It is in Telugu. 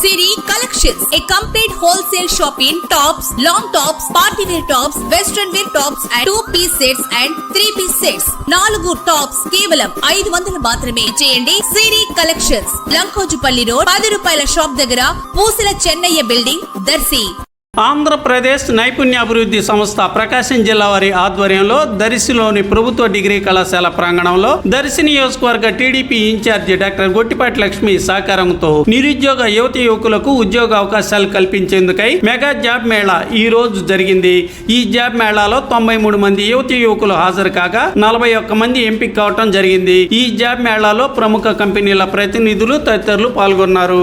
Siri Collections, a complete wholesale shop in tops, long tops, party wear tops, western wear tops and 2-piece sets and 3-piece sets. 4 tops కేవలం 500 మాత్రమే. చేయండి సిరి కలెక్షన్స్, లంకోజుపల్లి రోడ్, 10 రూపాయల షాప్ దగ్గర, పూసల చెన్నయ్య బిల్డింగ్, దర్శి. ఆంధ్రప్రదేశ్ నైపుణ్యాభివృద్ధి సంస్థ ప్రకాశం జిల్లా వారి ఆధ్వర్యంలో దర్శిలోని ప్రభుత్వ డిగ్రీ కళాశాల ప్రాంగణంలో దర్శి నియోజకవర్గ TDP incharge doctor Gottipati Lakshmi సహకారంతో నిరుద్యోగ యువతి యువకులకు ఉద్యోగ అవకాశాలు కల్పించేందుకై మెగా జాబ్ మేళా ఈ రోజు జరిగింది. ఈ జాబ్ మేళాలో 93 మంది యువతి యువకులు హాజరు కాగా 41 మంది ఎంపిక కావటం జరిగింది. ఈ జాబ్ మేళాలో ప్రముఖ కంపెనీల ప్రతినిధులు తదితరులు పాల్గొన్నారు.